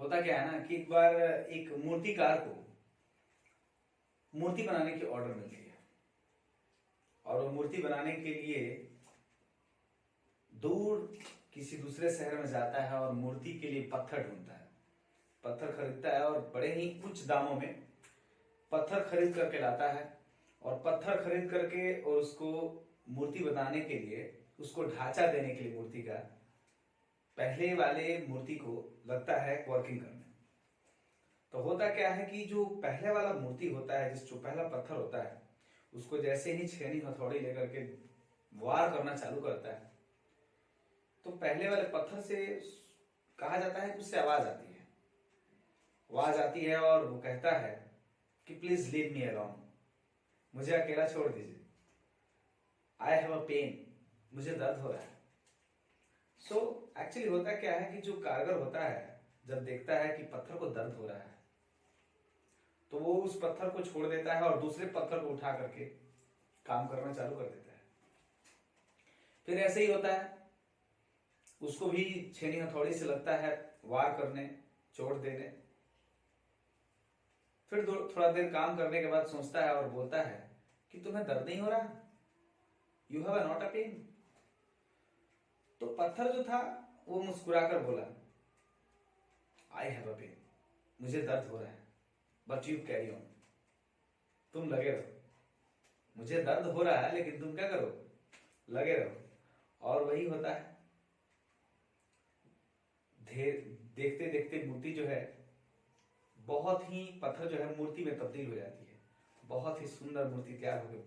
होता क्या है ना कि एक बार एक मूर्तिकार को मूर्ति बनाने की ऑर्डर मिलती है और वो मूर्ति बनाने के लिए दूर किसी दूसरे शहर में जाता है और मूर्ति के लिए पत्थर ढूंढता है। पत्थर खरीदता है और बड़े ही उच्च दामों में पत्थर खरीद करके लाता है और पत्थर खरीद करके और उसको मूर्ति बनाने के लिए, उसको ढांचा देने के लिए मूर्ति का, पहले वाले मूर्ति को लगता है वर्किंग करने। तो होता क्या है कि जो पहले वाला मूर्ति होता है, जो पहला पत्थर होता है, उसको जैसे ही छेनी हथौड़ी लेकर के वार करना चालू करता है तो पहले वाले पत्थर से कहा जाता है कि उससे आवाज आती है। आवाज आती है और वो कहता है कि प्लीज लीव मी अलोन, मुझे अकेला छोड़ दीजिए। आई हैव अ पेन, मुझे दर्द हो रहा है। सो एक्चुअली होता क्या है कि जो कारगर होता है जब देखता है कि पत्थर को दर्द हो रहा है तो वो उस पत्थर को छोड़ देता है और दूसरे पत्थर को उठा करके काम करना चालू कर देता है। फिर ऐसे ही होता है, उसको भी छेनी हथौड़ी से लगता है वार करने, चोट देने। फिर थोड़ा देर काम करने के बाद सोचता है और बोलता है कि तुम्हें दर्द नहीं हो रहा, you have not a pain. तो पत्थर जो था वो मुस्कुराकर बोला, आई हैव अ पेन, मुझे दर्द हो रहा है, बट यू कैरी ऑन, तुम लगे रहो। मुझे दर्द हो रहा है लेकिन तुम क्या करो, लगे रहो। और वही होता है, देखते देखते मूर्ति जो है बहुत ही, पत्थर जो है मूर्ति में तब्दील हो जाती है। बहुत ही सुंदर मूर्ति तैयार होकर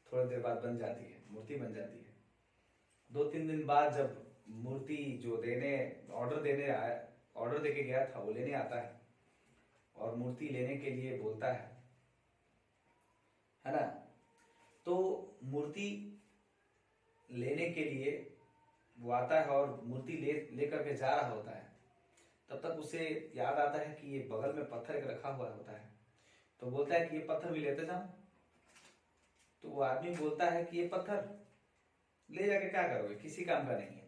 थोड़ी देर बाद बन जाती है, मूर्ति बन जाती है। 2-3 दिन बाद जब मूर्ति जो ऑर्डर देके गया था वो लेने आता है और मूर्ति लेने के लिए बोलता है ना। तो मूर्ति लेने के लिए वो आता है और मूर्ति लेकर के जा रहा होता है। तब तक उसे याद आता है कि ये बगल में पत्थर एक रखा हुआ होता है। तो बोलता है कि ये पत्थर भी लेते जाओ। तो वो आदमी बोलता है कि ये पत्थर ले जाके क्या करोगे, किसी काम का नहीं है,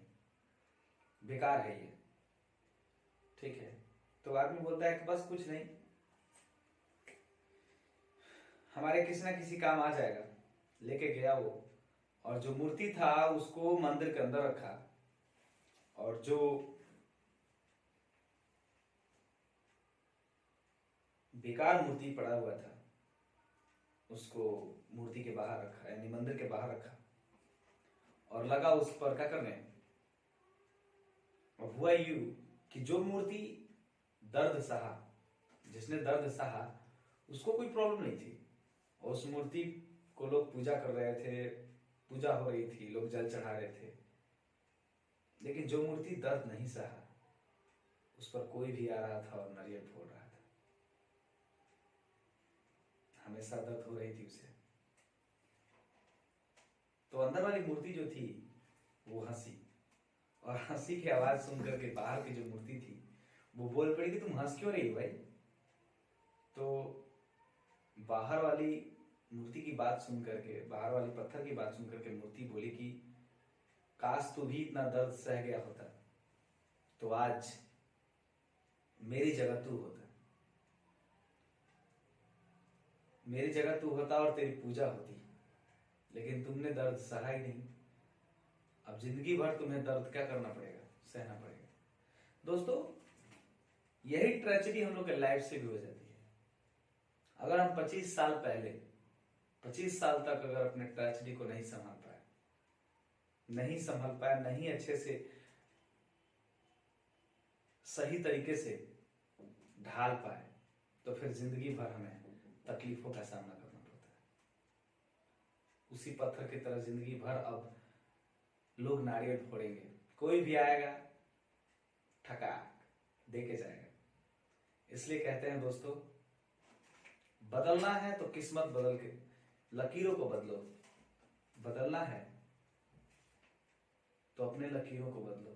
बेकार है ये। ठीक है, तो आदमी बोलता है कि बस कुछ नहीं, हमारे किसी ना किसी काम आ जाएगा। लेके गया वो और जो मूर्ति था उसको मंदिर के अंदर रखा और जो बेकार मूर्ति पड़ा हुआ था उसको मूर्ति के बाहर रखा, यानी मंदिर के बाहर रखा और लगा उस पर क्या करने। अब हुआ यूं कि जो मूर्ति दर्द सहा, जिसने दर्द सहा, उसको कोई प्रॉब्लम नहीं थी। और उस मूर्ति को लोग पूजा कर रहे थे, पूजा हो रही थी, लोग जल चढ़ा रहे थे। लेकिन जो मूर्ति दर्द नहीं सहा उस पर कोई भी आ रहा था और नारियल फोड़ रहा था। हमेशा दर्द हो रही थी उसे। तो अंदर वाली मूर्ति जो थी वो हंसी, और हंसी की आवाज सुनकर के बाहर की जो मूर्ति थी वो बोल पड़ी कि तुम हंस क्यों रही हो भाई। तो बाहर वाली मूर्ति की बात सुन करके, बाहर वाली पत्थर की बात सुन करके मूर्ति बोली कि काश तू भी इतना दर्द सह गया होता तो आज मेरी जगह तू होता, मेरी जगह तू होता और तेरी पूजा होती। लेकिन तुमने दर्द सहा ही नहीं। अब जिंदगी भर तुम्हें दर्द क्या करना पड़ेगा, सहना पड़ेगा। दोस्तों, यही ट्रेजेडी हम लोग के लाइफ से भी हो जाती है। अगर हम 25 साल पहले, 25 साल तक अगर अपने ट्रेजेडी को नहीं संभाल पाए, नहीं अच्छे से सही तरीके से ढाल पाए, तो फिर जिंदगी भर हमें तकलीफों का सामना करना पड़ता है। उसी पत्थर की तरह जिंदगी भर अब लोग नारियल फोड़ेंगे, कोई भी आएगा ठका दे के जाएगा। इसलिए कहते हैं दोस्तों, बदलना है तो किस्मत बदल के लकीरों को बदलो, बदलना है तो अपने लकीरों को बदलो।